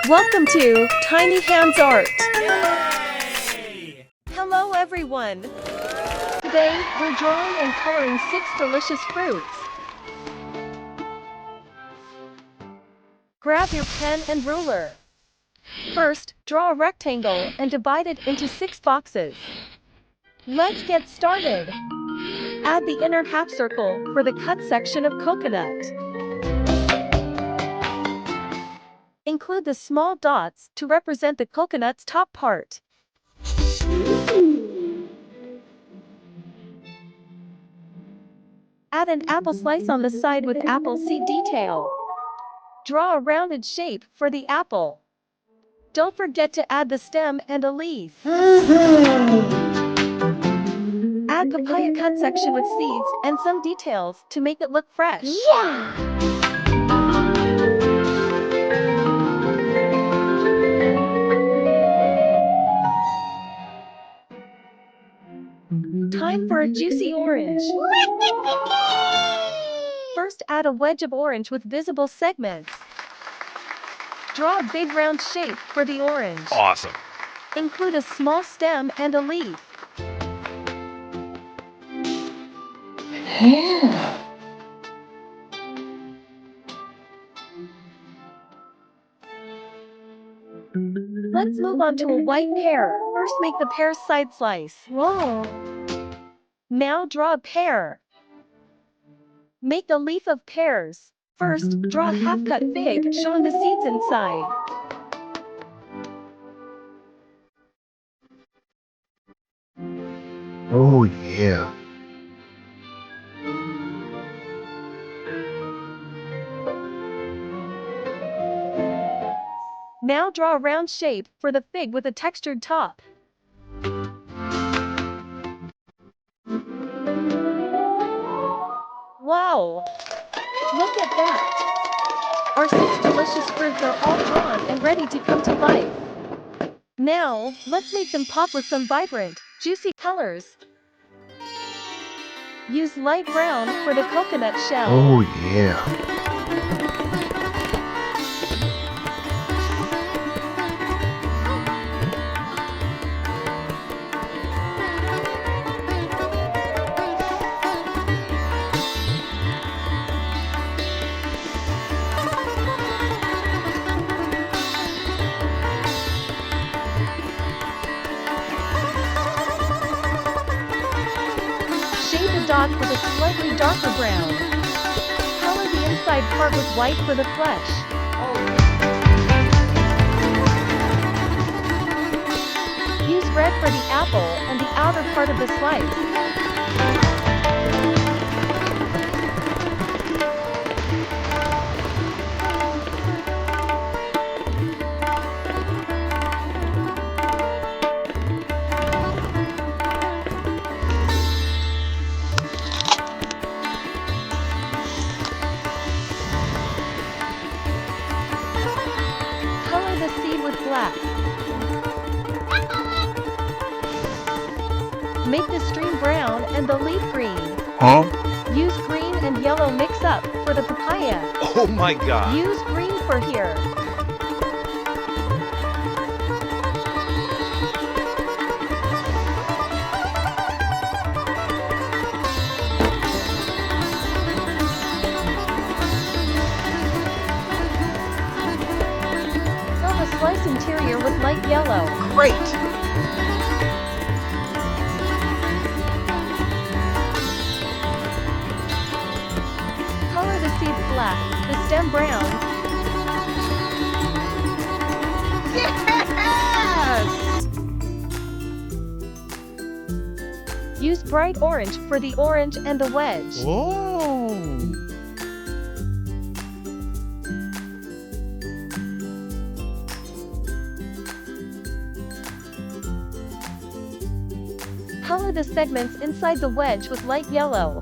Welcome to Tiny Hands Art. Yay! Hello everyone. Today, we're drawing and coloring 6 delicious fruits. Grab your pen and ruler. First, draw a rectangle and divide it into 6 boxes. Let's get started. Add the inner half circle for the cut section of coconut. Include the small dots to represent the coconut's top part. Add an apple slice on the side with apple seed detail. Draw a rounded shape for the apple. Don't forget to add the stem and a leaf. Add papaya cut section with seeds and some details to make it look fresh. Time for a juicy orange. First, add a wedge of orange with visible segments. Draw a big round shape for the orange. Awesome. Include a small stem and a leaf. Let's move on to a white pear. First, make the pear's side slice. Whoa. Now draw a pear. Make a leaf of pears. First, draw a half-cut fig showing the seeds inside. Oh yeah. Now draw a round shape for the fig with a textured top. Wow! Look at that! Our 6 delicious fruits are all drawn and ready to come to life. Now, let's make them pop with some vibrant, juicy colors. Use light brown for the coconut shell. Oh yeah. Shade the dot with a slightly darker brown. Color the inside part with white for the flesh. Use red for the apple and the outer part of the slice. Color the seed with black. Make the stream brown and the leaf green. Huh? Use green and yellow mix up for the papaya. Oh my god. Use green for here. Fill the slice interior with light yellow. Great. Color the seeds black, the stem brown. Yes! Use bright orange for the orange and the wedge. Whoa. Color the segments inside the wedge with light yellow.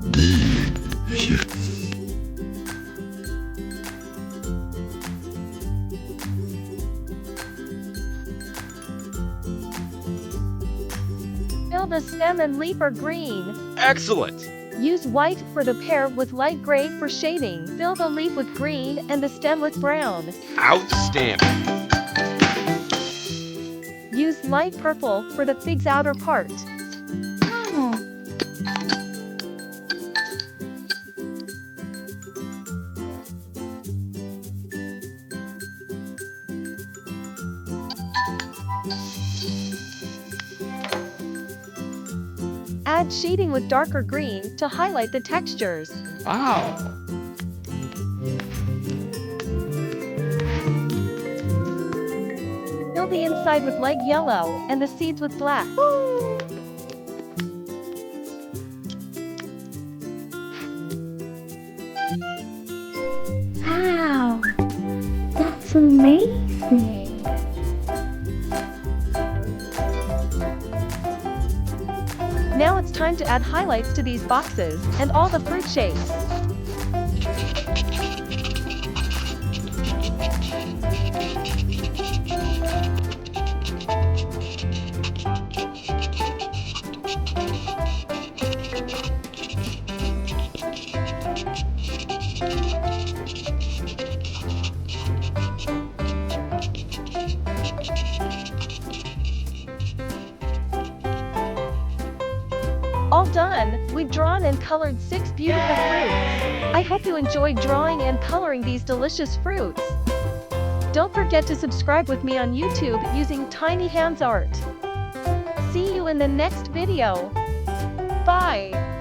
Fill the stem and leaf are green. Excellent. Use white for the pear with light gray for shading. Fill the leaf with green and the stem with brown. Outstanding. light purple for the fig's outer part. Add shading with darker green to highlight the textures. Wow. Fill the inside with light yellow and the seeds with black. Wow, that's amazing. Now it's time to add highlights to these boxes and all the fruit shapes. All done! We've drawn and colored 6 beautiful fruits. I hope you enjoyed drawing and coloring these delicious fruits. Don't forget to subscribe with me on YouTube using Tiny Hands Art. See you in the next video. Bye!